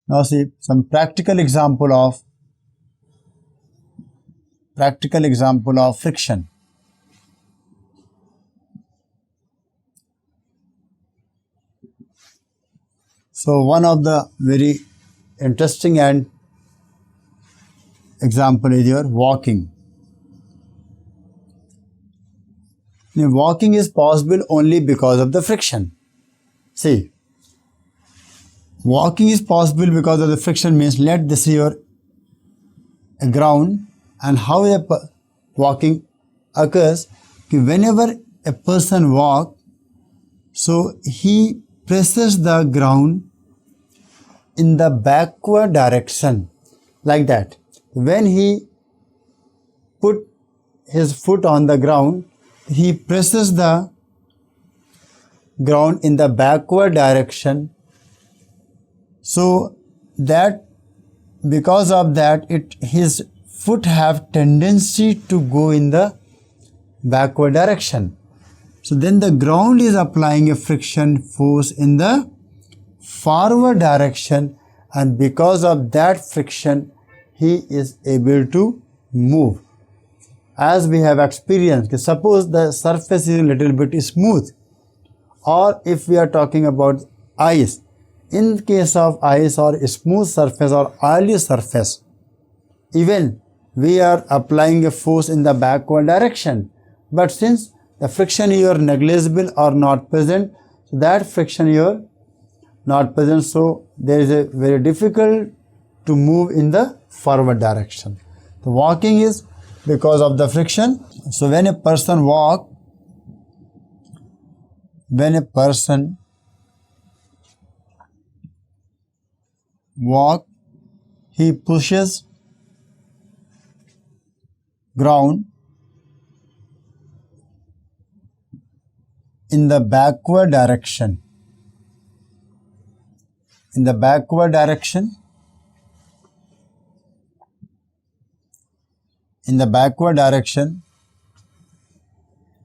Now see some practical example of friction. So one of the very interesting and example is your walking. Now, walking is possible only because of the friction. See, walking is possible because of the friction means let this your ground, and how a walking occurs. Whenever a person walks, so he presses the ground in the backward direction like that. When he put his foot on the ground, he presses the ground in the backward direction, so that because of that his foot have tendency to go in the backward direction. So then the ground is applying a friction force in the forward direction, and because of that friction he is able to move. As we have experienced, suppose the surface is a little bit smooth, or if we are talking about ice, in case of ice or smooth surface or oily surface, even we are applying a force in the backward direction, but since the friction here negligible or not present, so that friction here not present, so there is a very difficult to move in the forward direction. The walking is because of the friction. So when a person walk, he pushes ground in the backward direction.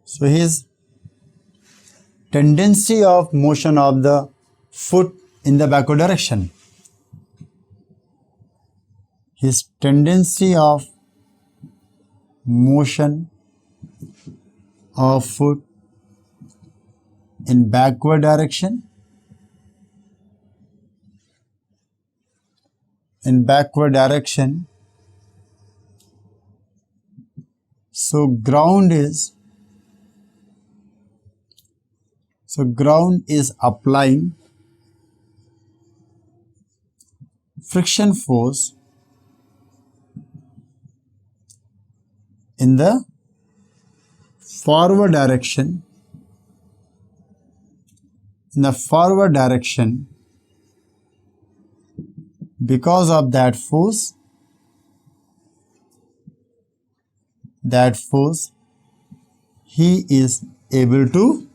So his tendency of motion of the foot in the backward direction. His tendency of motion of foot in backward direction. So ground is applying friction force in the forward direction. Because of that force, he is able to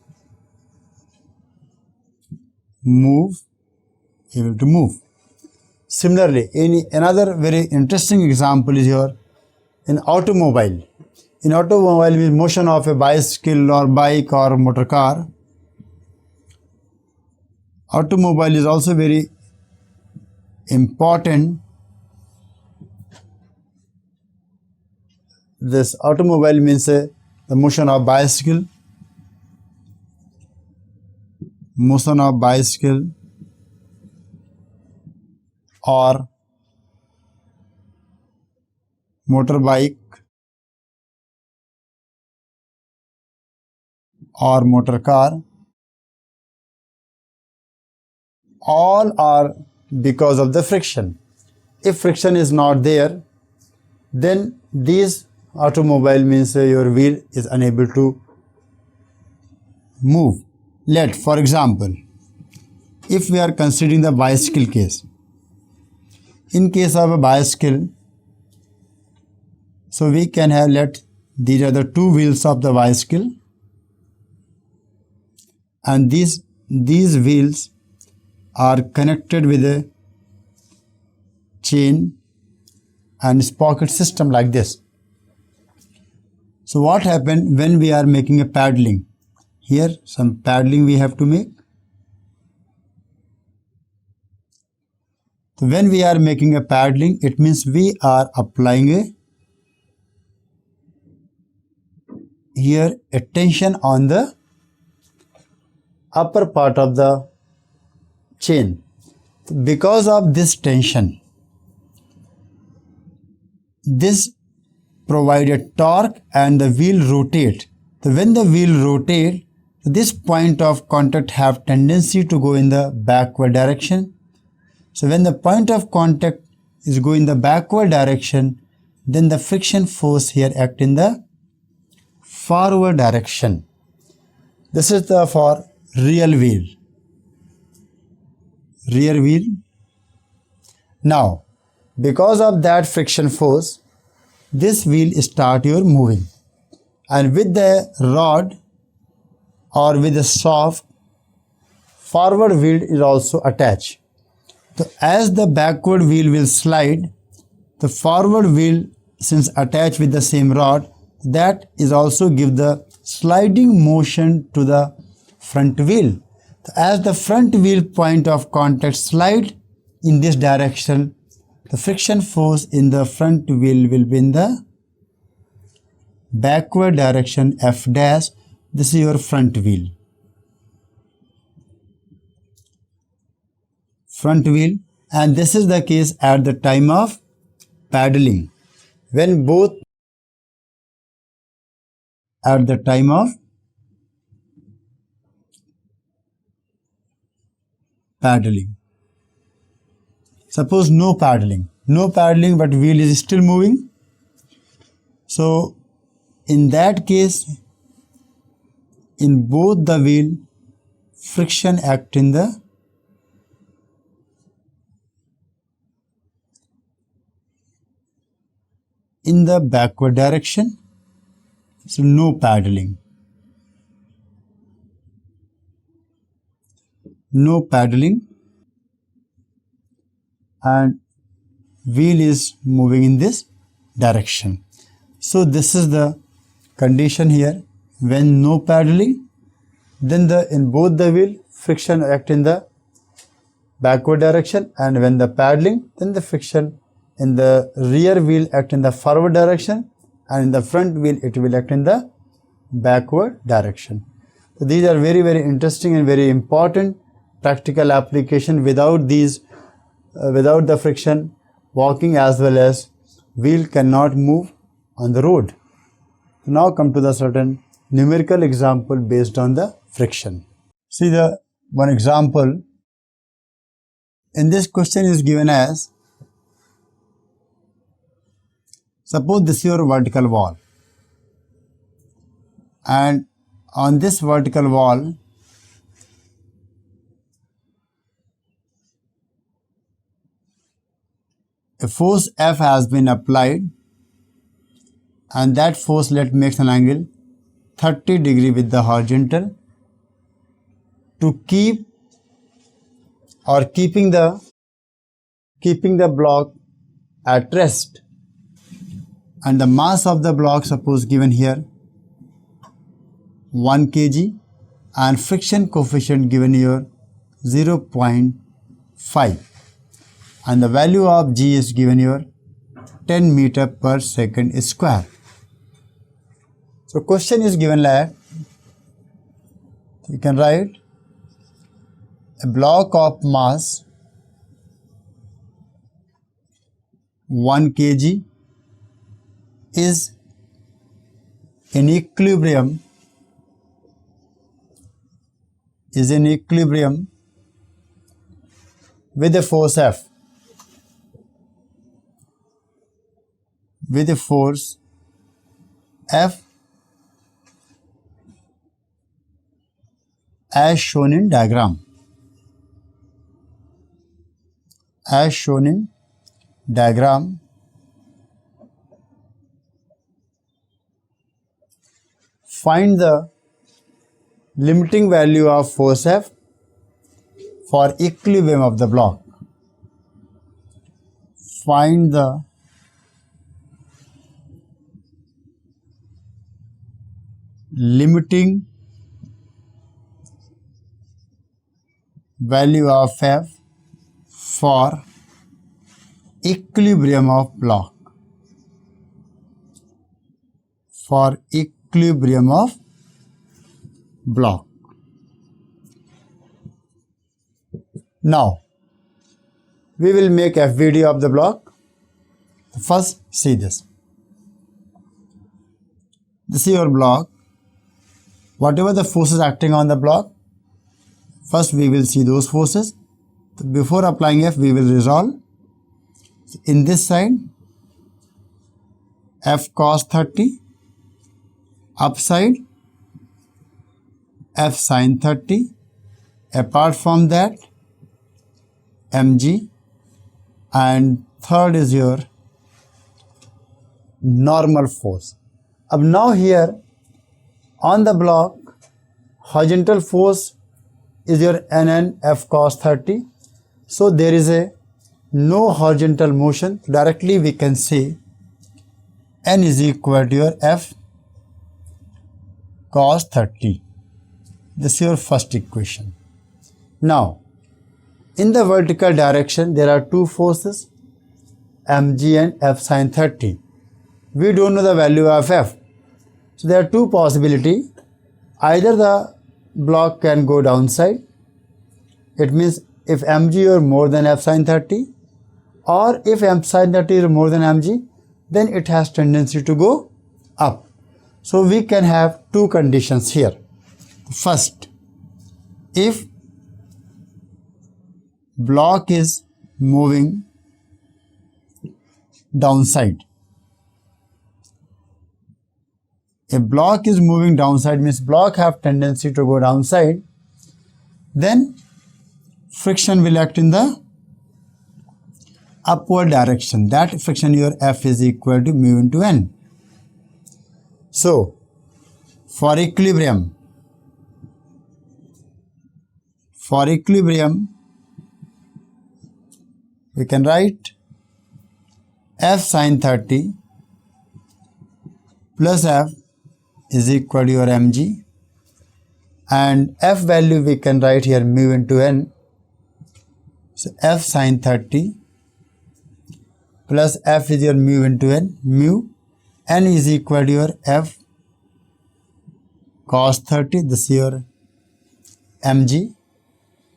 move. Similarly, another very interesting example is here in automobile. In automobile means motion of a bicycle or bike or motor car. Automobile is also very important. This automobile means the motion of bicycle, or motorbike or motor car. All are because of the friction. If friction is not there, then these automobile means your wheel is unable to move. For example, if we are considering the bicycle case, in case of a bicycle, so we can have these are the two wheels of the bicycle, and these wheels are connected with a chain and sprocket system like this. So what happened when we are making a paddling? Here some paddling we have to make. So when we are making a paddling, it means we are applying a tension on the upper part of the chain. Because of this tension, this provides a torque and the wheel rotate. So when the wheel rotate, this point of contact have tendency to go in the backward direction. So when the point of contact is going in the backward direction, then the friction force here act in the forward direction. This is the for rear wheel. Rear wheel. Now, because of that friction force, this wheel start moving, and with the rod or with the shaft, forward wheel is also attached. So as the backward wheel will slide, the forward wheel, since attached with the same rod, that is also give the sliding motion to the front wheel. So as the front wheel point of contact slide in this direction, the friction force in the front wheel will be in the backward direction F dash. This is your front wheel. Front wheel, and this is the case at the time of paddling. When both at the time of paddling. Suppose no paddling but wheel is still moving. So in that case, in both the wheel, friction act in the backward direction. So no paddling. No paddling, and wheel is moving in this direction. So this is the condition here. When no paddling, then in both the wheel, friction act in the backward direction, and when the paddling, then the friction in the rear wheel act in the forward direction, and in the front wheel it will act in the backward direction. So these are very, very interesting and very important practical application. Without these, without the friction, walking as well as wheel cannot move on the road. Now come to the certain numerical example based on the friction. See the one example. In this question is given as, suppose this is your vertical wall, and on this vertical wall a force F has been applied, and that force makes an angle 30 degree with the horizontal to keeping the block at rest. And the mass of the block, suppose given here 1 kg, and friction coefficient given here 0.5, and the value of G is given here 10 meter per second square. So question is given like, you can write a block of mass 1 kg is in equilibrium with a force F, as shown in diagram. Find the limiting value of force F for equilibrium of the block. Find the limiting value of F for equilibrium of block. For equilibrium of block. Now, we will make FVD of the block. First, see this. This is your block. Whatever the forces acting on the block, first we will see those forces. Before applying F, we will resolve. In this side, F cos 30. Upside, F sin 30. Apart from that, mg, and third is your normal force. Now here on the block, horizontal force is your NN F cos 30. So there is no horizontal motion. Directly we can say N is equal to your F cos 30. This is your first equation. Now, in the vertical direction, there are two forces, mg and F sin 30. We don't know the value of F. So there are two possibilities. Either the block can go downside. It means if mg is more than F sin 30, or if F sin 30 is more than mg, then it has tendency to go up. So we can have two conditions here. First, if block is moving downside. If block is moving downside means block have tendency to go downside, then friction will act in the upward direction. That friction your F is equal to mu into N. So, for equilibrium, we can write F sin 30 plus F is equal to your mg, and F value we can write here mu into N. So F sin 30 plus F is your mu into N, mu, N is equal to your F cos 30, this is your mg.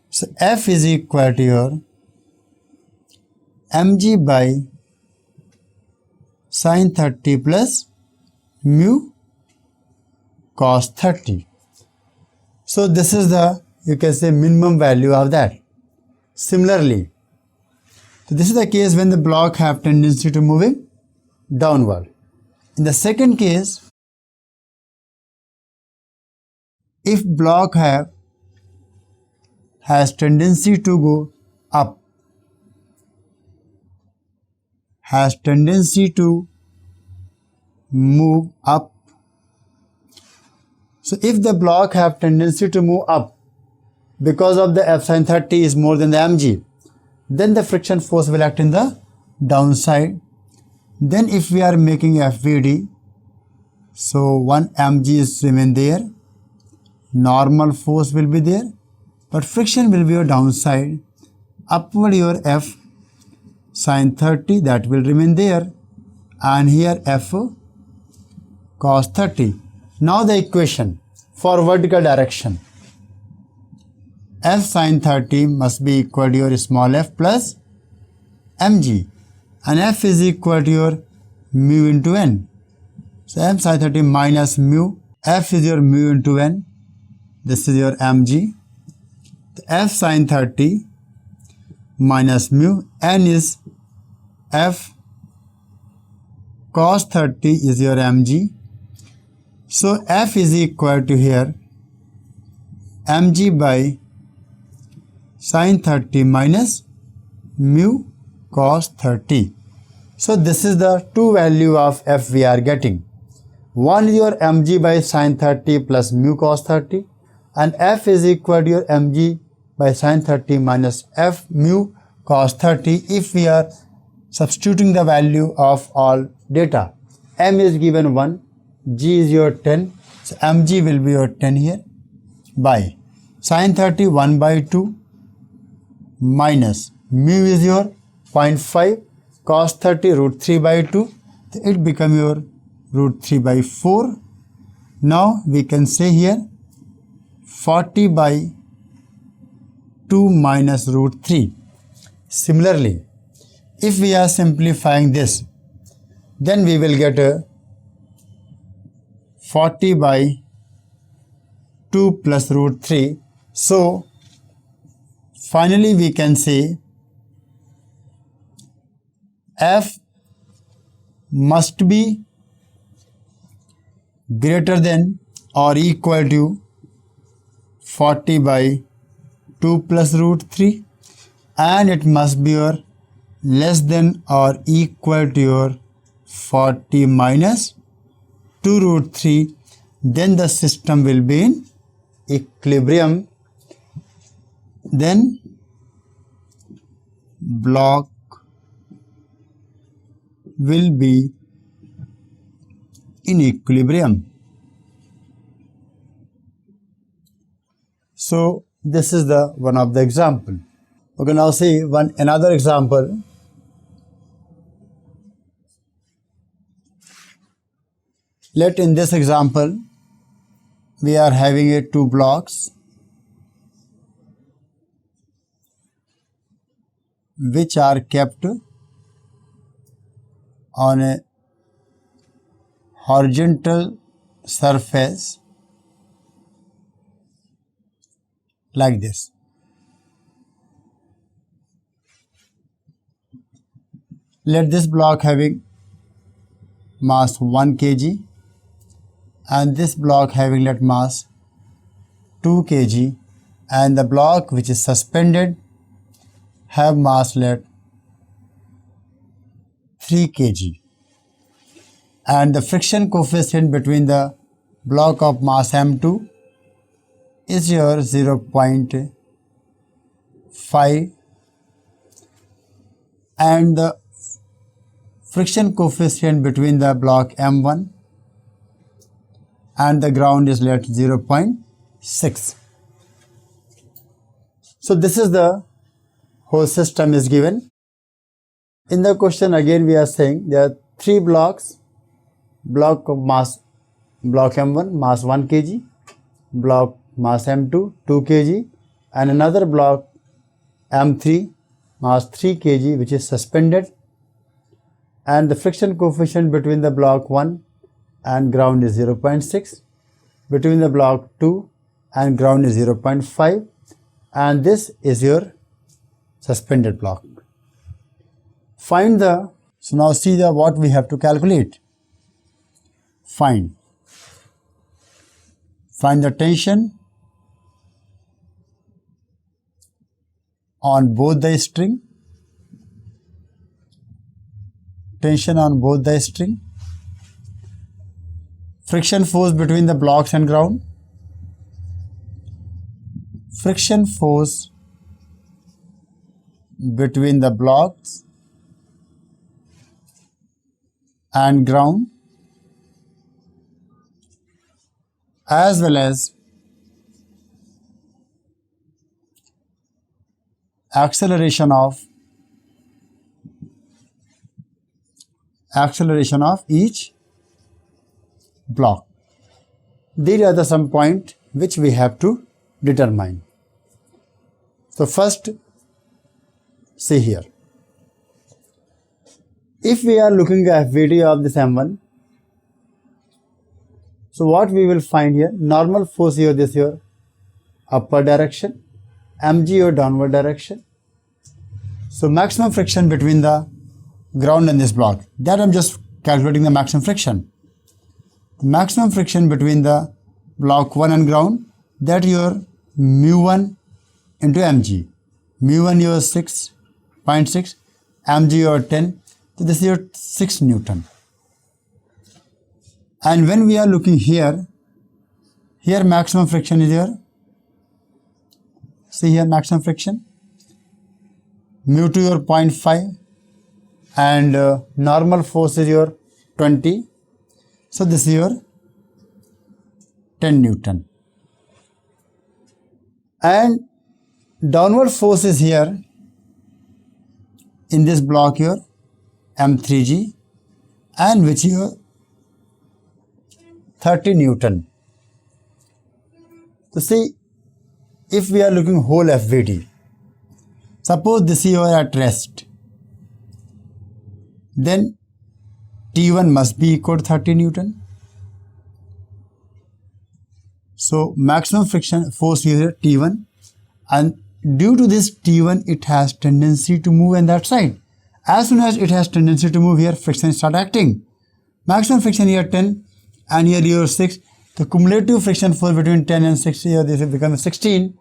So F is equal to your mg by sin 30 plus mu cos 30. So this is the, you can say, minimum value of that. Similarly, so this is the case when the block have tendency to moving downward. In the second case, if block has tendency to go up, has tendency to move up. So if the block have tendency to move up because of the F sin 30 is more than the mg, then the friction force will act in the downside. Then if we are making FVD, so one mg is remain there, normal force will be there, but friction will be your downside. Upward your F sin 30, that will remain there, and here F cos 30. Now the equation for vertical direction, F sin 30 must be equal to your small f plus mg, and F is equal to your mu into N. So F sin 30 minus mu, F is your mu into N, this is your mg. F sin 30 minus mu, N is F cos 30 is your mg. So F is equal to here mg by sin 30 minus mu cos 30. So this is the two value of F we are getting. One is your mg by sin 30 plus mu cos 30, and F is equal to your mg by sin 30 minus F mu cos 30 if we are substituting the value of all data. M is given 1, G is your 10, so mg will be your 10 here, by sin 30 1 by 2 minus mu is your 0.5, cos 30 root 3 by 2. It become your root 3 by 4. Now we can say here 40 by 2 minus root 3. Similarly, if we are simplifying this, then we will get a 40 by 2 plus root 3. So, finally we can say f must be greater than or equal to 40 by 2 plus root 3, and it must be your less than or equal to your 40 minus 2 root 3. Then the system will be in equilibrium. Then block will be in equilibrium. So this is the one of the example. Okay, now see another example. Let in this example we are having two blocks which are kept on a horizontal surface like this. Let this block having mass 1 kg and this block having let mass 2 kg, and the block which is suspended have mass let 3 kg, and the friction coefficient between the block of mass m2 is your 0.5, and the friction coefficient between the block m1 and the ground is let 0.6. So this is the whole system is given. In the question again we are saying there are 3 blocks, block of mass, block m1 mass 1 kg, block mass m2 2 kg, and another block m3 mass 3 kg which is suspended, and the friction coefficient between the block 1 and ground is 0.6, between the block 2 and ground is 0.5, and this is your suspended block. Find the, so now see the what we have to calculate. Find the tension on both the string, friction force between the blocks and ground, friction force between the blocks and ground, as well as acceleration of each block. These are the some point which we have to determine. So first, see here. If we are looking at video of this M1, so what we will find here, normal force here, this here, upward direction, mg or downward direction. So maximum friction between the ground and this block, that I'm just calculating the maximum friction. The maximum friction between the block 1 and ground, that your mu1 into mg. Mu1 your 6.6, mg your 10, so this is your 6 Newton. And when we are looking here maximum friction is here. See here maximum friction. Mu2 your 0.5 and normal force is your 20. So this is your 10 Newton. And downward force is here in this block here M3G, and which is your 30 Newton. So see, if we are looking whole FVD, suppose this is your at rest, then T1 must be equal to 30 Newton. So maximum friction force is T1, and due to this T1 it has tendency to move on that side. As soon as it has tendency to move here, friction start acting. Maximum friction here 10 and here your 6. The cumulative friction force between 10 and 6 here this will become 16,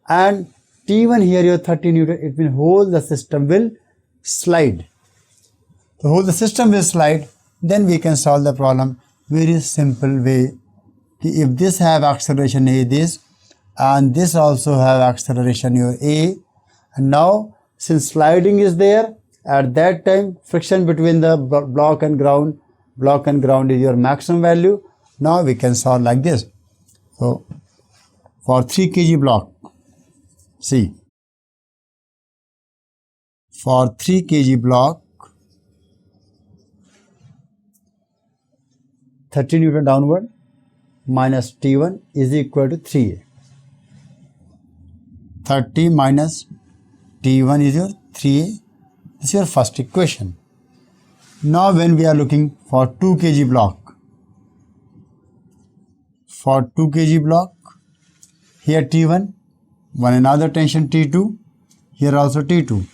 and T1 here your 30 Newton. It means whole the system will slide. The whole the system will slide. Then we can solve the problem very simple way. If this have acceleration A, this, and this also have acceleration your A, and now since sliding is there, at that time friction between the block and ground is your maximum value. Now we can solve like this. So for 3 kg block, see, for 3 kg block, 30 Newton downward minus T1 is equal to 3A. 30 minus T1 is your 3A. This is your first equation. Now when we are looking for 2 kg block, for 2 kg block, here T1, one another tension T2, here also T2,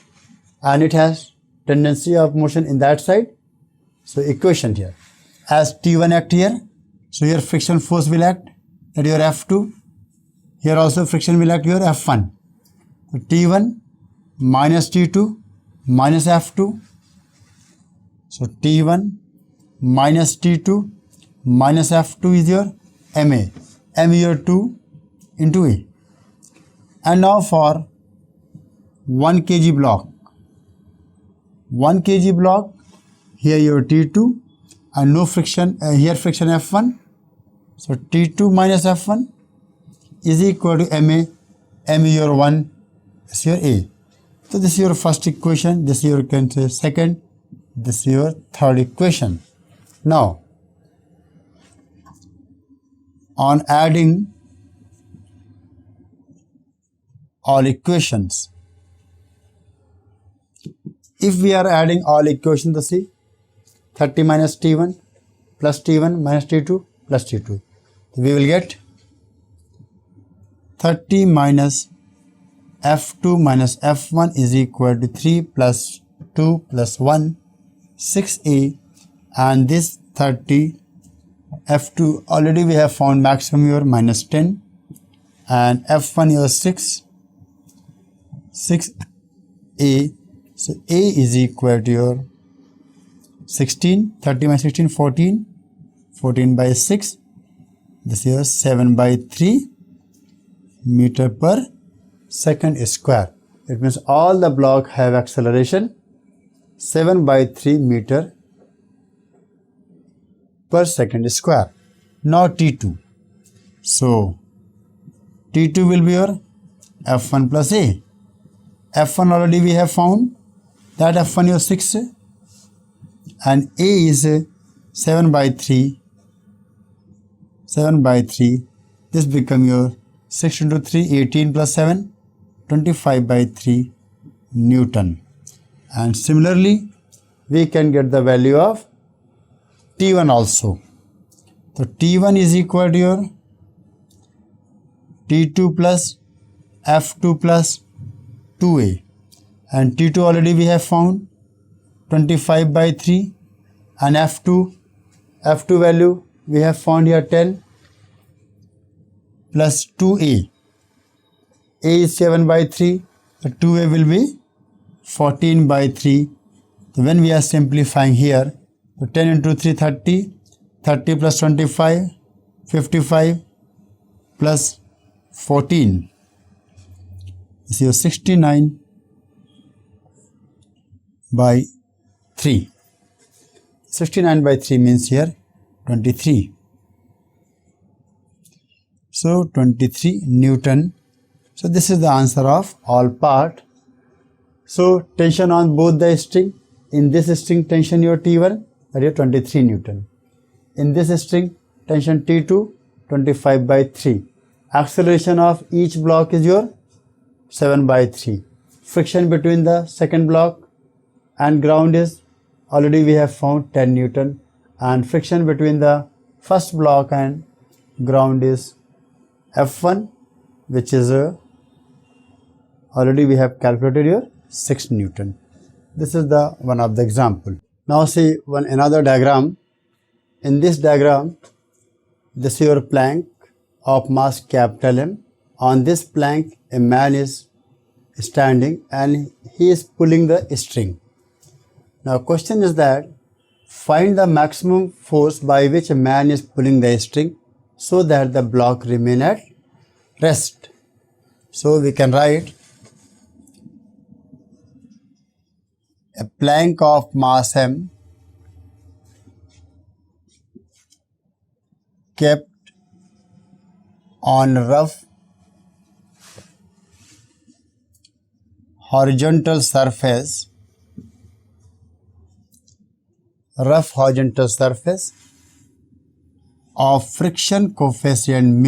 and it has tendency of motion in that side. So equation here, as T1 act here, so here friction force will act at your F2, here also friction will act your F1. So T1 minus T2 minus F2, so T1 minus T2 minus F2 is your MA, M is your 2 into A. And now for 1 kg block, 1 kg block, here your T2 and no friction, here friction F1, so T2 minus F1 is equal to MA, M is your 1, is your A. So this is your first equation, this is your can say second, this is your third equation. Now on adding all equations, if we are adding all equations, to see 30 minus T1 plus T1 minus T2 plus T2, we will get 30 minus F2 minus F1 is equal to 3 plus 2 plus 1, 6A, and this 30 F2 already we have found maximum your minus 10, and F1 your 6, 6A, so A is equal to your 16, 30 minus 16, 14, 14 by 6, this is your 7 by 3 meter per second square. It means all the block have acceleration 7 by 3 meter per second square. Now T2. So T2 will be your F1 plus A. F1 already we have found, that F1 is 6 and A is 7 by 3. 7 by 3. This become your 6 into 3, 18 plus 7, 25 by 3 Newton. And similarly, we can get the value of T1 also. So T1 is equal to your T2 plus F2 plus 2A. And T2 already we have found 25 by 3, and F2 value we have found here 10 plus 2A. A is 7 by 3, so 2A will be 14 by 3. So when we are simplifying here, so 10 into 3, 30, 30 plus 25, 55 plus 14. This is 69 by 3. 69 by 3 means here 23. So 23 Newton. So this is the answer of all part. So tension on both the string In this string tension your T1, that is 23 Newton. In this string tension T2, 25 by 3. Acceleration of each block is your 7 by 3. Friction between the second block and ground is already we have found 10 Newton, and friction between the first block and ground is F1, which is already we have calculated here 6 Newton. This is the one of the example. Now see another diagram. In this diagram, this is your plank of mass capital M. On this plank, a man is standing and he is pulling the string. Now question is that find the maximum force by which a man is pulling the string so that the block remain at rest. So we can write a plank of mass M kept on rough horizontal surface of friction coefficient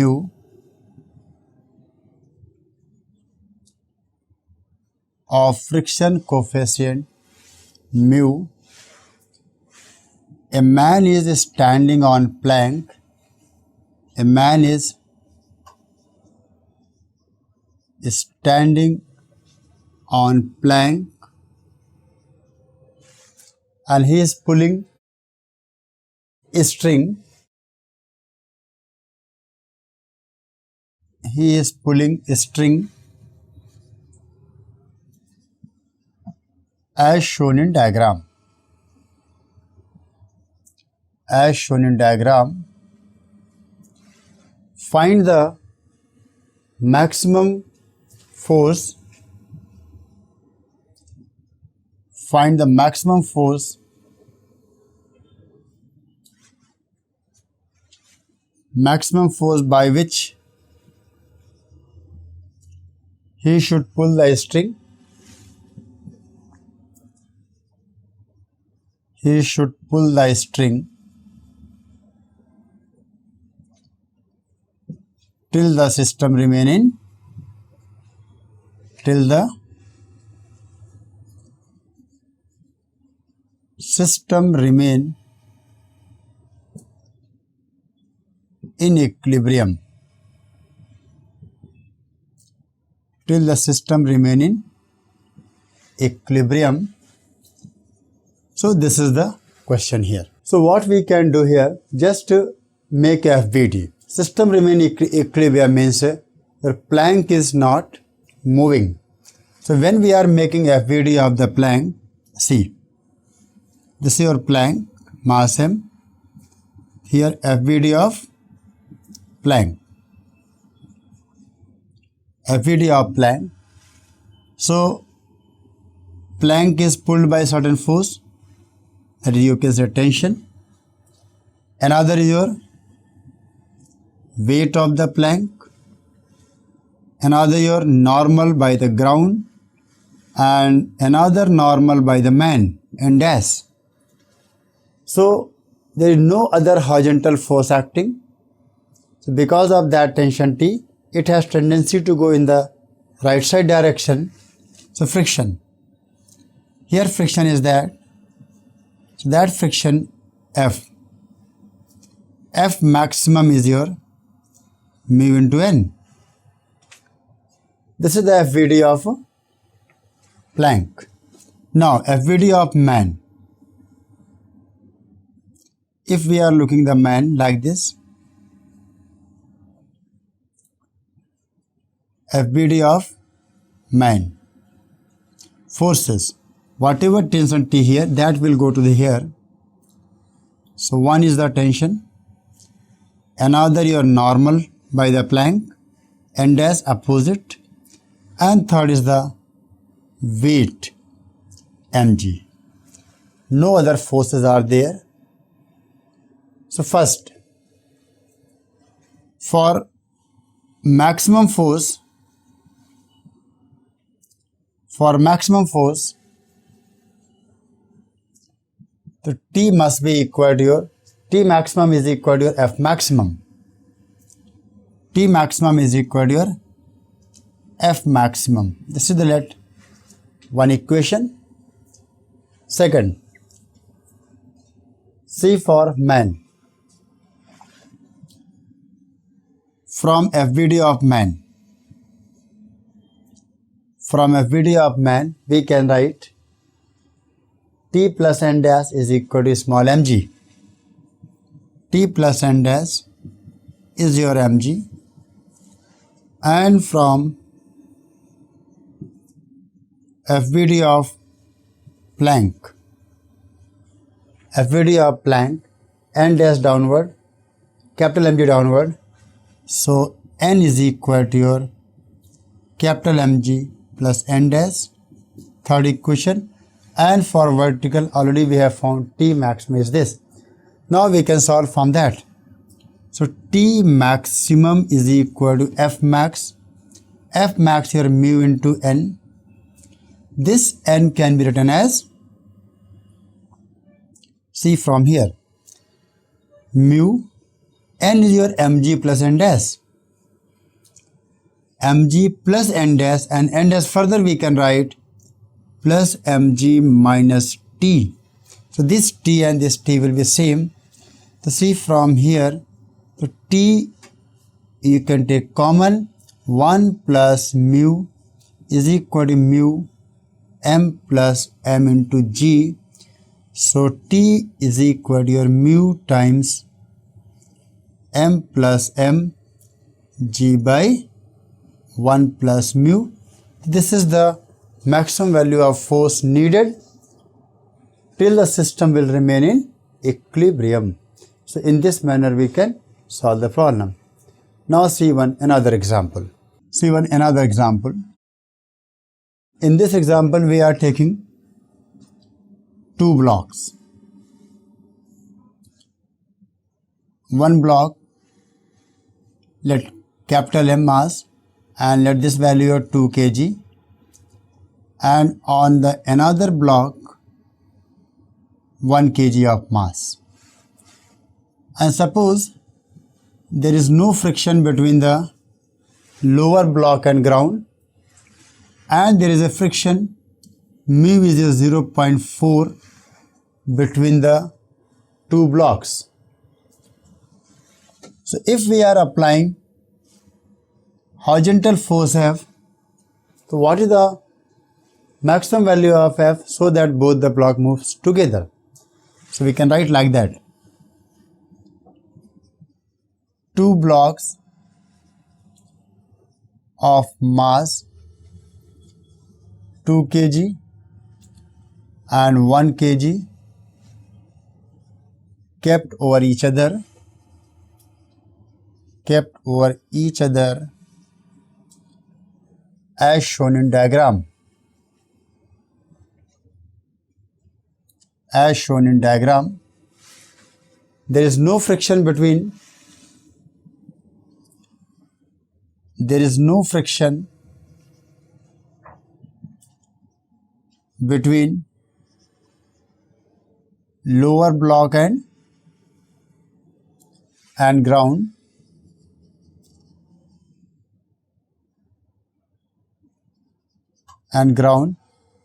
mu a man is standing on plank. A man is standing on plank and he is pulling a string. He is pulling a string as shown in diagram. Find the maximum force. Maximum force by which he should pull the string. He should pull the string till the system remain in equilibrium. Till the system remain in equilibrium. So this is the question here. So what we can do here, just to make FBD. System remain equilibrium means your plank is not moving. So when we are making FBD of the plank, see, this is your plank, mass M, here FBD of plank. FBD of plank. So plank is pulled by certain force, that is you can say tension. Another is your weight of the plank. Another your normal by the ground, and another normal by the man and dash. So there is no other horizontal force acting. So because of that tension T, it has tendency to go in the right side direction. So friction. Here friction is that. So that friction F. F maximum is your mu into N. This is the FVD of plank. Now FVD of man. If we are looking the man like this, FBD of man. Forces. Whatever tension T here, that will go to the here. So one is the tension, another your normal by the plank, and dash opposite, and third is the weight mg. No other forces are there. So first, for maximum force, So T must be equal to your T maximum is equal to your F maximum. T maximum is equal to your F maximum. This is the one equation. Second, C for man. From FVD of man. From FVD of man, we can write T plus N dash is equal to small mg. T plus N dash is your mg. And from FVD of Planck, N dash downward, capital mg downward. So N is equal to your capital mg plus N dash. Third equation. And for vertical, already we have found T maximum is this. Now we can solve from that. So T maximum is equal to F max. F max here mu into N. This N can be written as, see from here, mu, N is your mg plus N dash. Mg plus N dash, and N dash further we can write plus mg minus T. So this T and this T will be same. So see from here, so T you can take common, 1 plus mu is equal to mu m plus m into g. So T is equal to your mu times m plus m g by 1 plus mu. This is the maximum value of force needed till the system will remain in equilibrium. So in this manner we can solve the problem. Now see another example. Another example. In this example we are taking two blocks. One block, let capital M mass, and let this value of 2 kg, and on the another block 1 kg of mass. And suppose there is no friction between the lower block and ground, and there is a friction mu is 0.4 between the two blocks. So if we are applying horizontal force F, so what is the maximum value of F so that both the block moves together? So we can write like that. Two blocks of mass 2 kg and 1 kg kept over each other as shown in diagram. As shown in diagram, there is no friction between lower block and ground,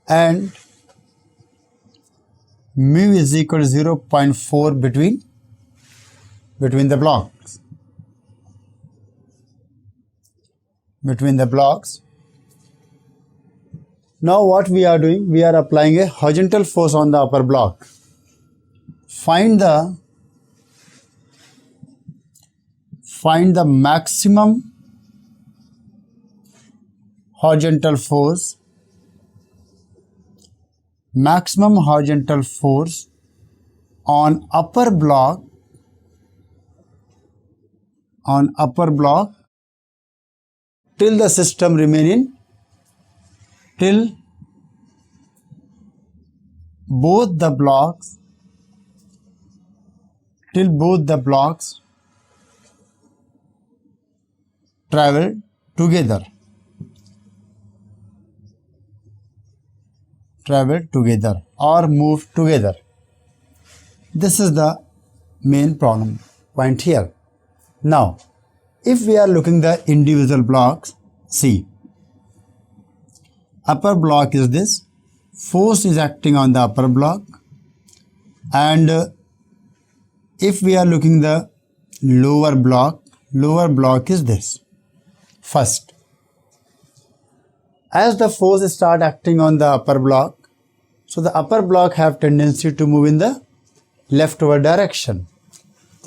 and mu is equal to 0.4 between the blocks. Now what we are doing? We are applying a horizontal force on the upper block. Find the maximum horizontal force. Maximum horizontal force on upper block till the system till both the blocks travel together. Or move together. This is the main problem point here. Now, if we are looking the individual blocks, see, upper block is this, force is acting on the upper block, and if we are looking the lower block is this. First, as the force start acting on the upper block, so the upper block have tendency to move in the leftward direction.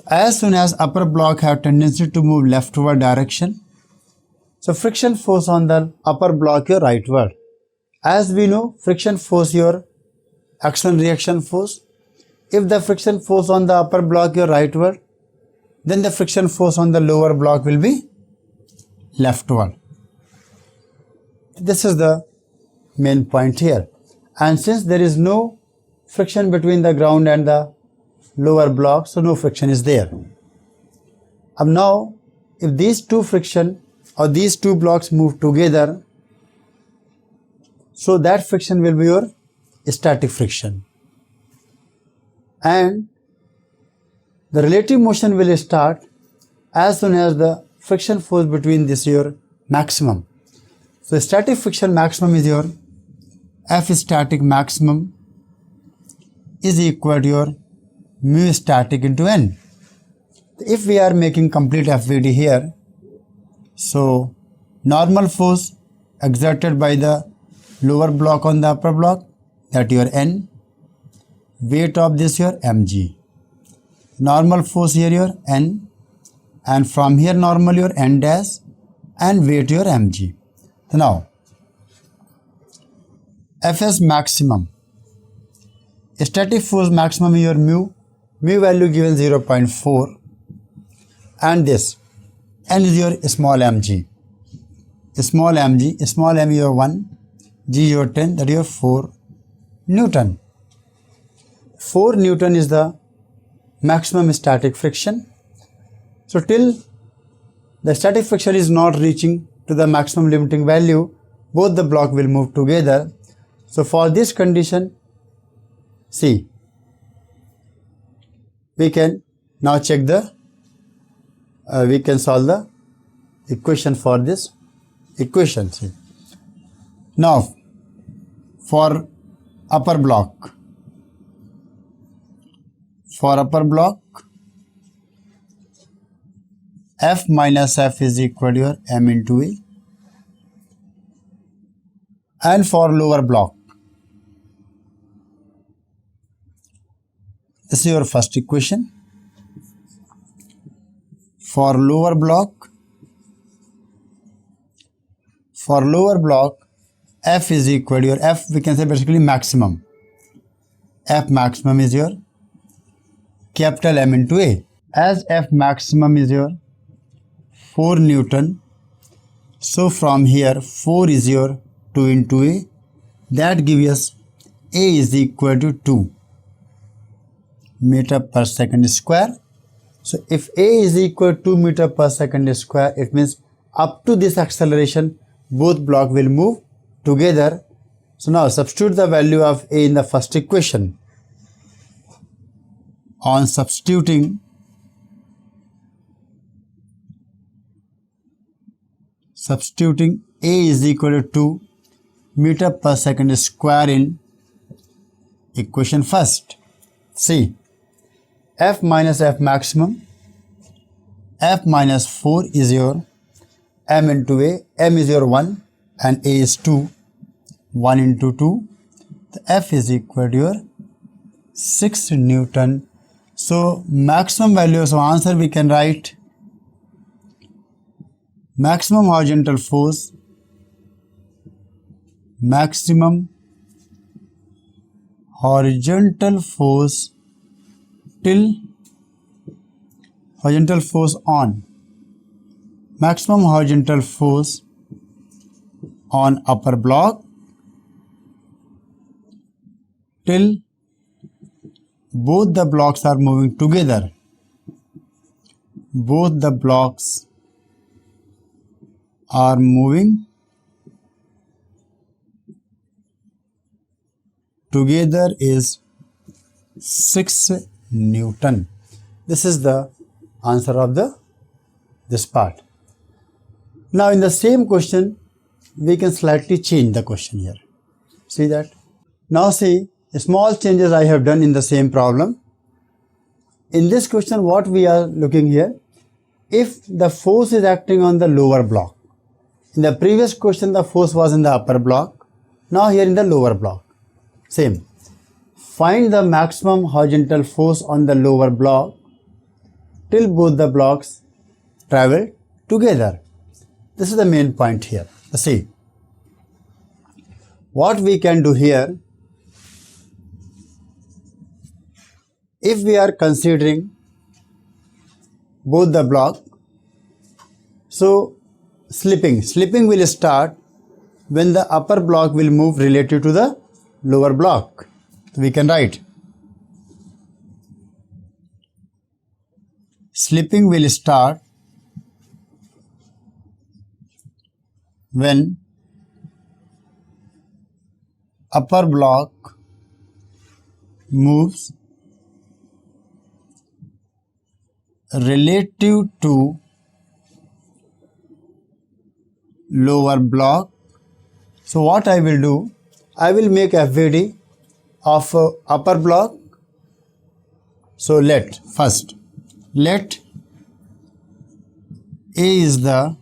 As soon as upper block have tendency to move leftward direction, so friction force on the upper block your rightward. As we know, friction force your action reaction force. If the friction force on the upper block your rightward, then the friction force on the lower block will be leftward. This is the main point here. And since there is no friction between the ground and the lower block, so no friction is there. Now, if these two friction or these two blocks move together, so that friction will be your static friction. And the relative motion will start as soon as the friction force between this your maximum. So static friction maximum is your F static maximum is equal to your mu static into N. If we are making complete FVD here, so normal force exerted by the lower block on the upper block, that your N, weight of this your mg. Normal force here your N, and from here normal your N dash, and weight your mg. So now, Fs maximum, static force maximum is your mu value given 0.4, and this N is your small mg, small m is your 1, g is your 10, that is your 4 Newton. 4 Newton is the maximum static friction. So till the static friction is not reaching to the maximum limiting value, both the block will move together. So for this condition, see, we can now check the, we can solve the equation for this equation. See. Now, for upper block, F minus F is equal to your M into A. And for lower block, this is your first equation. For lower block, F is equal to your F, we can say basically maximum. F maximum is your capital M into A. As F maximum is your 4 Newton, so from here 4 is your 2 into A, that gives us A is equal to 2 meter per second square. So if A is equal to 2 meter per second square, it means up to this acceleration both blocks will move together. So now substitute the value of A in the first equation. On substituting, A is equal to 2 meter per second square in equation first. See, F minus F maximum, F minus 4 is your M into A, M is your 1 and A is 2, 1 into 2, the F is equal to your 6 Newton. So maximum value, so answer we can write maximum horizontal force till horizontal force on maximum horizontal force on upper block till both the blocks are moving together. Both the blocks are moving together is 6 Newton. This is the answer of this part. Now in the same question, we can slightly change the question here. See that? Now see, small changes I have done in the same problem. In this question, what we are looking here, if the force is acting on the lower block. In the previous question, the force was in the upper block. Now here in the lower block. Same. Find the maximum horizontal force on the lower block till both the blocks travel together. This is the main point here. See, what we can do here, if we are considering both the block, so slipping will start when the upper block will move relative to the lower block. So we can write slipping will start when upper block moves relative to lower block. So what I will do, I will make FVD of upper block. So let A is the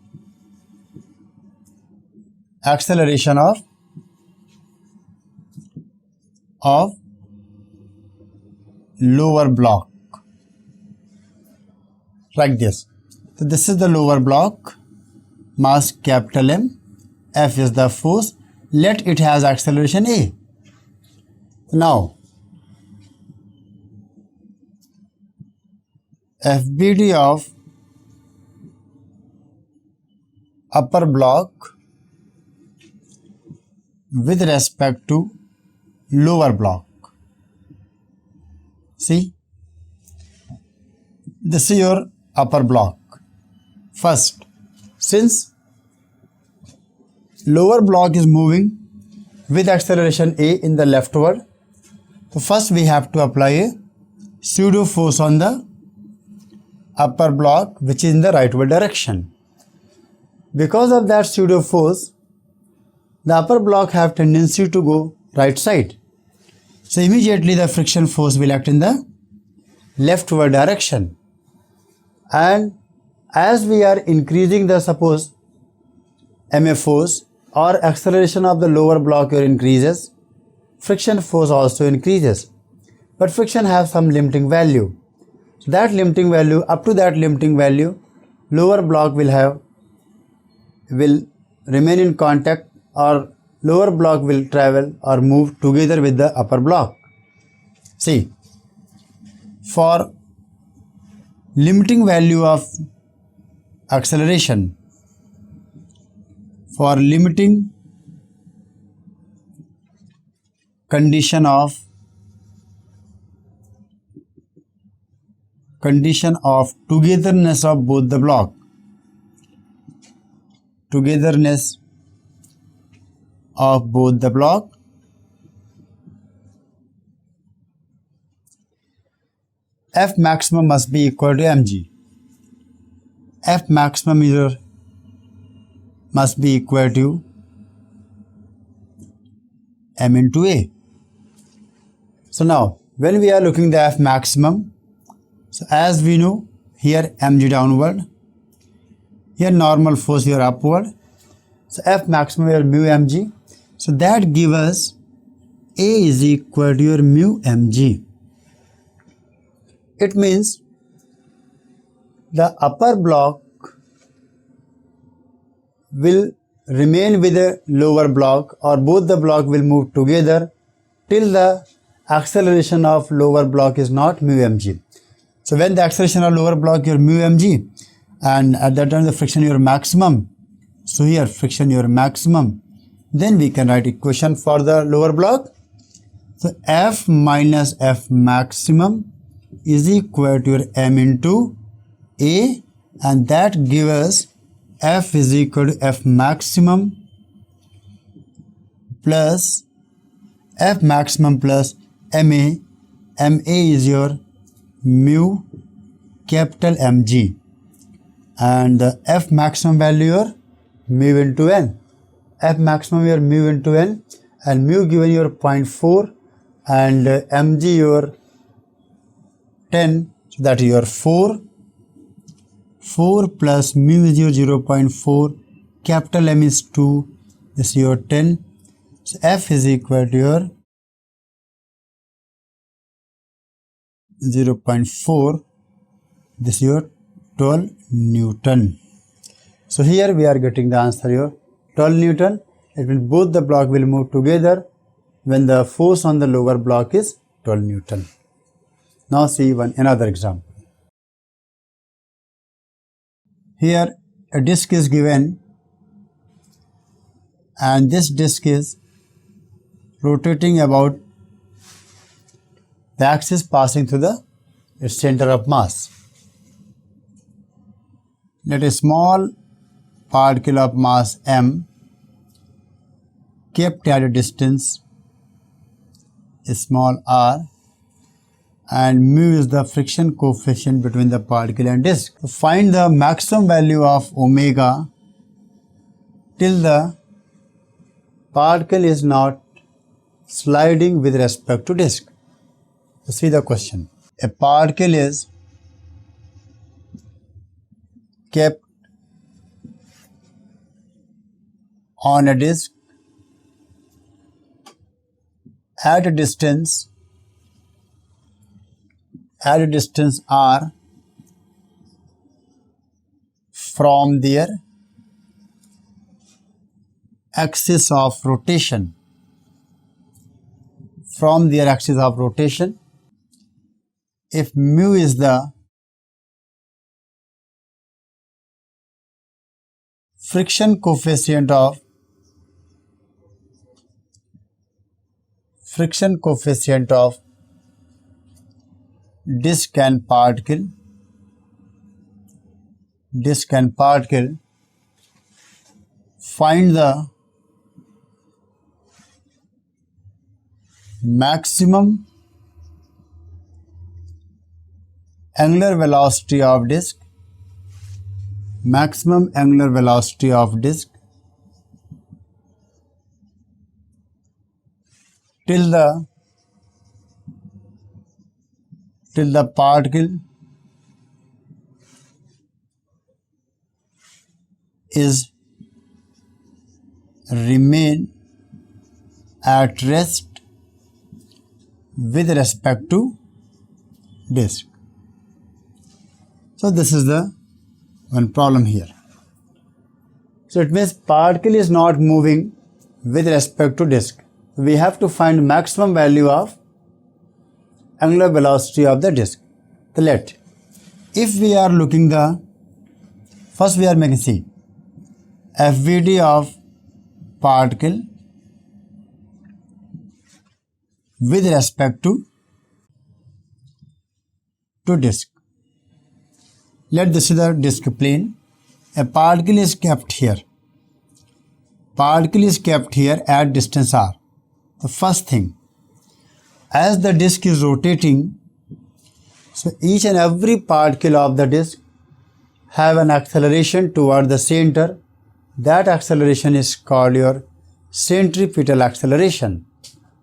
acceleration of lower block, like this. So this is the lower block, mass capital M, F is the force, let it has acceleration A. Now FBD of upper block with respect to lower block. See, this is your upper block. First, since lower block is moving with acceleration A in the leftward, so first we have to apply a pseudo force on the upper block which is in the rightward direction. Because of that pseudo force, the upper block have tendency to go right side. So immediately the friction force will act in the leftward direction. And as we are increasing the suppose MA force or acceleration of the lower block here increases, friction force also increases. But friction has some limiting value. So that limiting value, up to that limiting value, lower block will remain in contact, or lower block will travel or move together with the upper block. See, for limiting value of acceleration, for limiting condition of togetherness of both the block, togetherness of both the block, F maximum must be equal to mg. F maximum must be equal to m into A. So now when we are looking the F maximum, so as we know, here mg downward, here normal force here upward, so F maximum here mu mg, so that gives us A is equal to your mu mg. It means the upper block will remain with the lower block, or both the block will move together till the acceleration of lower block is not mu mg. So when the acceleration of lower block your mu mg, and at that time the friction your maximum, so here friction your maximum, then we can write equation for the lower block. So F minus F maximum is equal to your m into A, and that gives us F is equal to F maximum plus F maximum plus MA. MA is your mu capital mg, and the F maximum value your mu into n. F maximum your mu into n, and mu given your 0.4 and mg your 10, so that your 4 plus mu is your 0.4, capital M is 2, this is your 10, so F is equal to your 0.4, this is your 12 Newton. So here we are getting the answer your 12 Newton. It means both the block will move together when the force on the lower block is 12 Newton. Now see another example. Here a disc is given, and this disc is rotating about the axis passing through its center of mass. Let a small particle of mass m kept at a distance small r, and mu is the friction coefficient between the particle and disk. So find the maximum value of omega till the particle is not sliding with respect to disk. So see the question. A particle is kept on a disk at a distance r from their axis of rotation. If mu is the friction coefficient of disk and particle, find the maximum angular velocity of disk, till the particle is remain at rest with respect to disk. So this is the one problem here. So it means particle is not moving with respect to disk. We have to find maximum value of angular velocity of the disk. So if we are looking first we are making see FVD of particle with respect to disk. This is the disk plane. A particle is kept here. At distance r. The first thing, as the disk is rotating, so each and every particle of the disk have an acceleration toward the center. That acceleration is called your centripetal acceleration.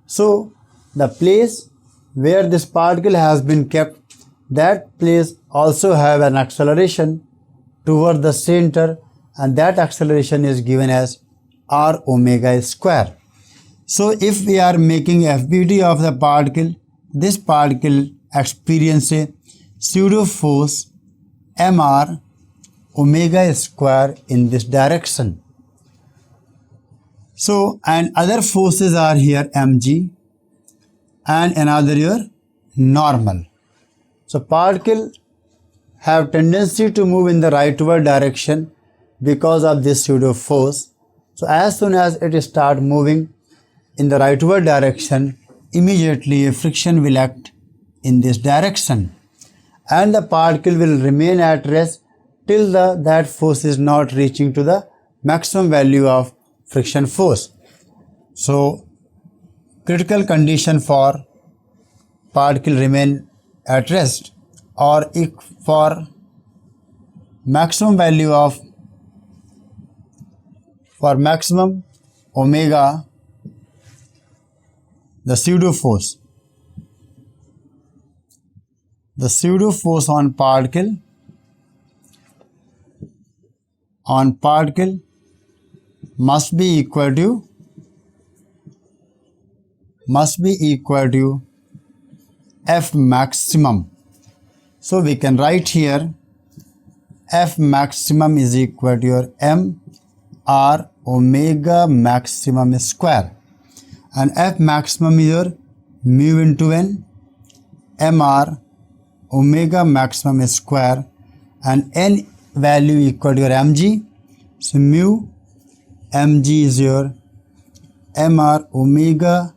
So the place where this particle has been kept, that place also have an acceleration toward the center, and that acceleration is given as r omega square. So if we are making FBD of the particle, this particle experience a pseudo force mr omega square in this direction. So, and other forces are here mg and another your normal. So particle have tendency to move in the rightward direction because of this pseudo force. So as soon as it start moving in the rightward direction, immediately a friction will act in this direction, and the particle will remain at rest till that force is not reaching to the maximum value of friction force. So critical condition for particle remain at rest or for maximum value of, for maximum omega, the pseudo force on particle must be equal to F maximum. So we can write here F maximum is equal to your M R omega maximum square, and F maximum is your mu into N MR omega maximum square, and N value equal to your mg. So mu mg is your MR omega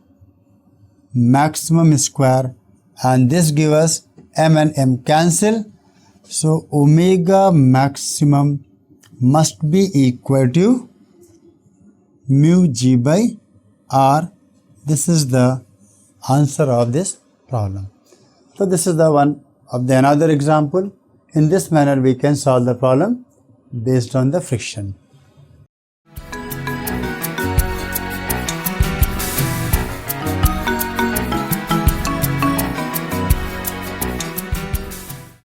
maximum square, and this gives us m and m cancel. So omega maximum must be equal to mu g by r. This is the answer of this problem. So this is the one of the another example. In this manner we can solve the problem based on the friction.